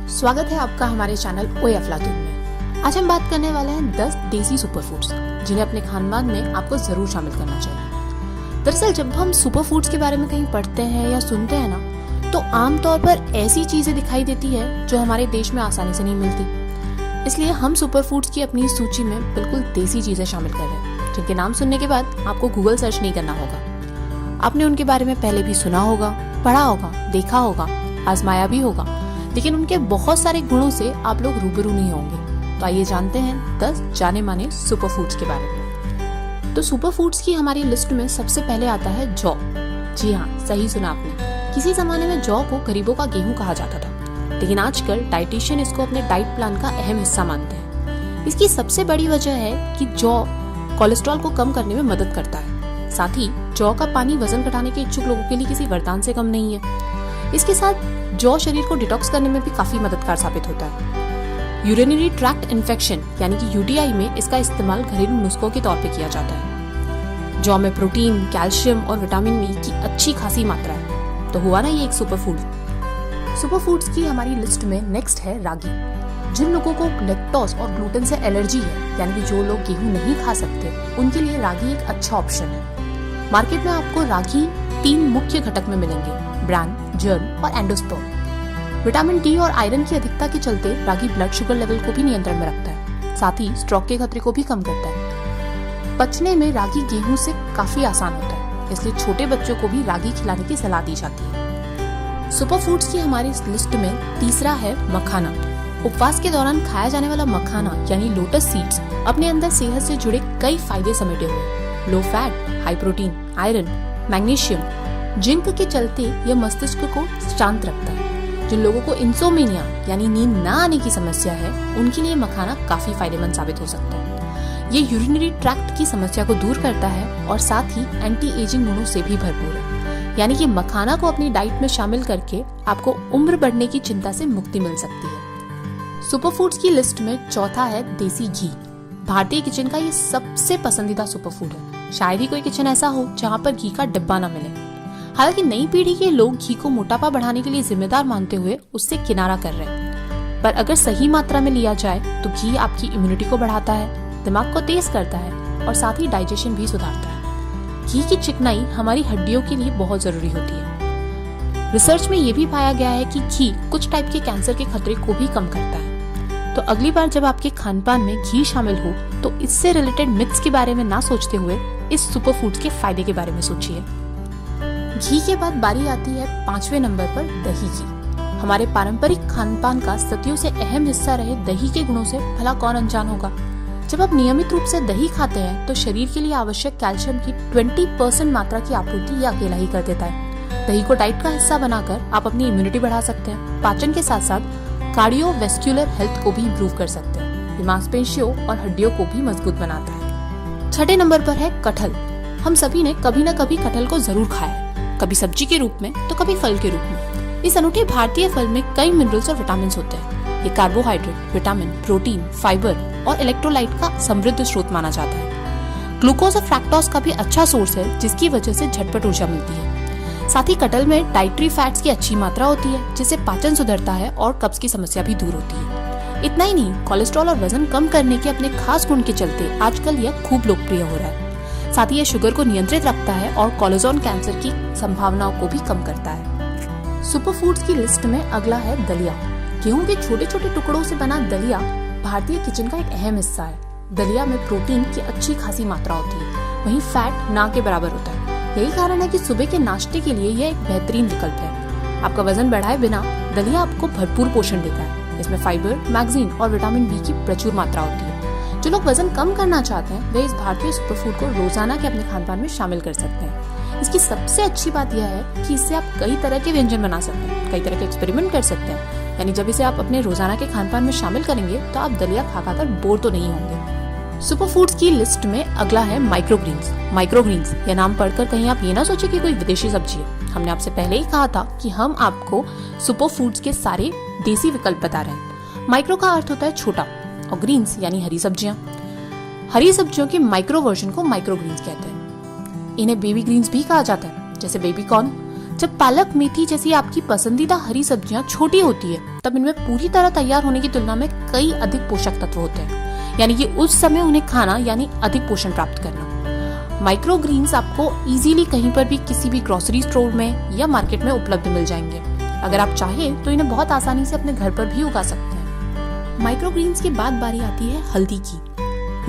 स्वागत है आपका हमारे चैनल ओए अफलातून में। आज हम बात करने वाले हैं 10 देसी सुपर फूड्स जिन्हें अपने खानपान में आपको जरूर शामिल करना चाहिए। दरअसल जब हम सुपर फूड्स के बारे में कहीं पढ़ते हैं या सुनते हैं ना, तो आमतौर पर ऐसी चीजें दिखाई देती है जो हमारे देश में आसानी से नहीं मिलती। इसलिए हम सुपर फूड्स की अपनी सूची में बिल्कुल देसी चीजें शामिल कर रहे हैं, जिनके नाम सुनने के बाद आपको गूगल सर्च नहीं करना होगा। आपने उनके बारे में पहले भी सुना होगा, पढ़ा होगा, देखा होगा, आजमाया भी होगा, लेकिन उनके बहुत सारे गुणों से आप लोग रूबरू नहीं होंगे। तो आइए जानते हैं 10 जाने माने सुपर फूड्स के बारे में। तो सुपर फूड्स की हमारी लिस्ट में सबसे पहले आता है जौ। जी हाँ, सही सुना आपने। किसी जमाने में जौ को गरीबों का गेहूं कहा जाता था, लेकिन आजकल डाइटिशियन इसको अपने डाइट प्लान का अहम हिस्सा मानते हैं। इसकी सबसे बड़ी वजह है कि जौ कोलेस्ट्रॉल को कम करने में मदद करता है। साथ ही जौ का पानी वजन घटाने के इच्छुक लोगों के लिए किसी वरदान से कम नहीं है। इसके साथ जौ शरीर को डिटॉक्स करने में भी काफी मददगार साबित होता है। यूरिनरी ट्रैक्ट इन्फेक्शन यानी कि यूटीआई में इसका इस्तेमाल घरेलू नुस्खों के तौर पे किया जाता है। जौ में प्रोटीन, कैल्शियम और विटामिन बी की अच्छी खासी मात्रा है, तो हुआ ना ये एक सुपर फूड। सुपर फूड्स की हमारी लिस्ट में नेक्स्ट है रागी। जिन लोगों को लैक्टोज और ग्लूटेन से एलर्जी है, यानी कि जो लोग गेहूं नहीं खा सकते, उनके लिए रागी एक अच्छा ऑप्शन है। मार्केट में आपको रागी 3 मुख्य घटक में मिलेंगे: ब्रान, जर्म और एंडोस्पर्म। विटामिन डी और आयरन की अधिकता के चलते रागी ब्लड शुगर लेवल को भी नियंत्रण में रखता है, साथ ही स्ट्रोक के खतरे को भी कम करता है। पचने में रागी गेहूं से काफी आसान होता है, इसलिए छोटे बच्चों को भी रागी खिलाने की सलाह दी जाती है। सुपर फूड्स की हमारी इस लिस्ट में तीसरा है मखाना। उपवास के दौरान खाया जाने वाला मखाना यानी लोटस सीड्स अपने अंदर सेहत से जुड़े कई फायदे समेटे हुए। Low fat, high protein, iron, magnesium, zinc के चलते यह मस्तिष्क को शांत रखता है। जिन लोगों को इंसोमेनिया यानी नींद न आने की समस्या है, उनके लिए मखाना काफी फायदेमंद साबित हो सकता है। ये यूरिनरी ट्रैक्ट की समस्या को दूर करता है और साथ ही एंटी एजिंग गुणों से भी भरपूर है। यानी कि मखाना को अपनी डाइट में शामिल करके आपको उम्र बढ़ने की चिंता से मुक्ति मिल सकती है। सुपर फूड्स की लिस्ट में चौथा है देसी घी। भारतीय किचन का ये सबसे पसंदीदा सुपर फूड है। शायद ही कोई किचन ऐसा हो जहाँ पर घी का डिब्बा न मिले। हालांकि नई पीढ़ी के लोग घी को मोटापा बढ़ाने के लिए जिम्मेदार मानते हुए उससे किनारा कर रहे हैं, पर अगर सही मात्रा में लिया जाए तो घी आपकी इम्यूनिटी को बढ़ाता है, दिमाग को तेज करता है और साथ ही डाइजेशन भी सुधारता है। घी की चिकनाई हमारी हड्डियों के लिए बहुत जरूरी होती है। रिसर्च में ये भी पाया गया है कि घी कुछ टाइप के कैंसर के खतरे को भी कम करता है। तो अगली बार जब आपके खानपान में घी शामिल हो, तो इससे रिलेटेड मिथ्स के बारे में ना सोचते हुए इस सुपर फूड के फायदे के बारे में सोचिए। घी के बाद बारी आती है 5वें नंबर पर दही की। हमारे पारंपरिक खानपान का सदियों से अहम हिस्सा रहे दही के गुणों से भला कौन अनजान होगा। जब आप नियमित रूप से दही खाते हैं तो शरीर के लिए आवश्यक कैल्शियम की 20% मात्रा की आपूर्ति ये अकेला ही कर देता है। दही को डाइट का हिस्सा बनाकर आप अपनी इम्यूनिटी बढ़ा सकते हैं। पाचन के साथ साथ कार्डियोवैस्कुलर हेल्थ को भी इम्प्रूव कर सकते हैं। ये मांसपेशियों और हड्डियों को भी मजबूत बनाता है। 6ठे नंबर पर है कटहल। हम सभी ने कभी न कभी कटहल को जरूर खाया है, कभी सब्जी के रूप में तो कभी फल के रूप में। इस अनूठे भारतीय फल में कई मिनरल्स और विटामिन होते हैं। ये कार्बोहाइड्रेट, विटामिन, प्रोटीन, फाइबर और इलेक्ट्रोलाइट का समृद्ध स्रोत माना जाता है। ग्लूकोज और फ्रैक्टोज का भी अच्छा सोर्स है, जिसकी वजह से झटपट ऊर्जा मिलती है। साथ ही कटहल में डाइटरी फैट्स की अच्छी मात्रा होती है, जिससे पाचन सुधरता है और कब्ज की समस्या भी दूर होती है। इतना ही नहीं, कोलेस्ट्रॉल और वजन कम करने के अपने खास गुण के चलते आजकल यह खूब लोकप्रिय हो रहा है। साथ ही यह शुगर को नियंत्रित रखता है और कोलेजन कैंसर की संभावनाओं को भी कम करता है। सुपर फूड्स की लिस्ट में अगला है दलिया। गेहूं के छोटे छोटे टुकड़ों से बना दलिया भारतीय किचन का एक अहम हिस्सा है। दलिया में प्रोटीन की अच्छी खासी मात्रा होती है, वहीं फैट ना के बराबर होता है। यही कारण है कि सुबह के नाश्ते के लिए यह एक बेहतरीन विकल्प है। आपका वजन बढ़ाए बिना दलिया आपको भरपूर पोषण देता है। इसमें फाइबर, मैग्नीशियम और विटामिन बी की प्रचुर मात्रा होती है। जो लोग वजन कम करना चाहते हैं, वे इस भारतीय सुपर फूड को रोजाना के अपने खानपान में शामिल कर सकते हैं। इसकी सबसे अच्छी बात यह है कि इससे आप कई तरह के व्यंजन बना सकते हैं, कई तरह के एक्सपेरिमेंट कर सकते हैं। यानी जब इसे आप अपने रोजाना के खानपान में शामिल करेंगे तो आप दलिया खाकर बोर तो नहीं होंगे। सुपर फूड्स की लिस्ट में अगला है माइक्रोग्रीन्स। माइक्रोग्रीन्स यह नाम पढ़कर कहीं आप ये ना सोचे कि कोई विदेशी सब्जी है। हमने आपसे पहले ही कहा था कि हम आपको सुपर फूड्स के सारे देसी विकल्प बता रहे हैं। माइक्रो का अर्थ होता है छोटा और ग्रीन्स यानी हरी सब्जियां। हरी सब्जियों के माइक्रो वर्जन को माइक्रो ग्रीन्स कहते हैं। इन्हें बेबी ग्रीन्स भी कहा जाता है, जैसे बेबी कॉर्न, जब पालक, मेथी जैसी आपकी पसंदीदा हरी सब्जियां छोटी होती है तब इनमें पूरी तरह तैयार होने की तुलना में कई अधिक पोषक तत्व होते हैं, यानी कि उस समय उन्हें खाना यानी अधिक पोषण प्राप्त करना। माइक्रो ग्रीन्स आपको इजीली कहीं पर भी किसी भी ग्रोसरी स्टोर में या मार्केट में उपलब्ध मिल जाएंगे। अगर आप चाहें तो इन्हें बहुत आसानी से अपने घर पर भी उगा सकते हैं। माइक्रो ग्रीन्स के बाद बारी आती है हल्दी की।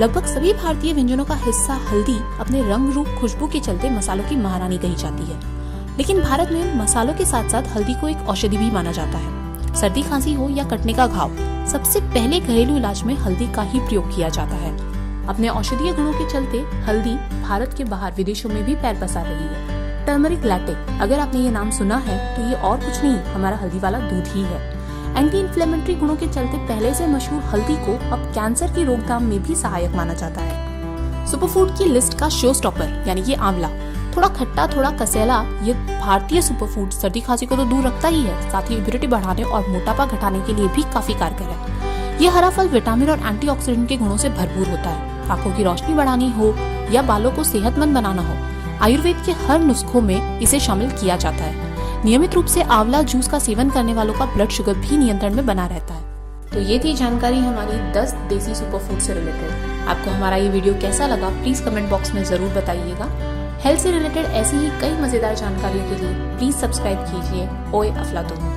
लगभग सभी भारतीय व्यंजनों का हिस्सा हल्दी अपने रंग, रूप, खुशबू के चलते मसालों की महारानी कही जाती है। लेकिन भारत में मसालों के साथ साथ हल्दी को एक औषधि भी माना जाता है। सर्दी, खांसी हो या कटने का घाव, सबसे पहले घरेलू इलाज में हल्दी का ही प्रयोग किया जाता है। अपने औषधीय गुणों के चलते हल्दी भारत के बाहर विदेशों में भी पैर पसार रही है। टर्मरिक लैटे, अगर आपने ये नाम सुना है तो ये और कुछ नहीं, हमारा हल्दी वाला दूध ही है। एंटी इन्फ्लेमेटरी गुणों के चलते पहले से मशहूर हल्दी को अब कैंसर की रोकथाम में भी सहायक माना जाता है। सुपरफूड की लिस्ट का शो स्टॉपर यानी कि आंवला, थोड़ा खट्टा थोड़ा कसैला, ये भारतीय सुपरफूड सर्दी खांसी को तो दूर रखता ही है, साथ ही इम्यूनिटी बढ़ाने और मोटापा घटाने के लिए भी काफी कारगर है। ये हरा फल विटामिन और एंटीऑक्सीडेंट के गुणों से भरपूर होता है। आंखों की रोशनी बढ़ानी हो या बालों को सेहतमंद बनाना हो, आयुर्वेद के हर नुस्खों में इसे शामिल किया जाता है। नियमित रूप से आंवला जूस का सेवन करने वालों का ब्लड शुगर भी नियंत्रण में बना रहता है। तो ये थी जानकारी हमारी 10 देसी सुपरफूड से रिलेटेड। आपको हमारा ये वीडियो कैसा लगा प्लीज कमेंट बॉक्स में जरूर बताइएगा। हेल्थ से रिलेटेड ऐसी ही कई मजेदार जानकारियों के लिए प्लीज सब्सक्राइब कीजिए ओए अफलातून।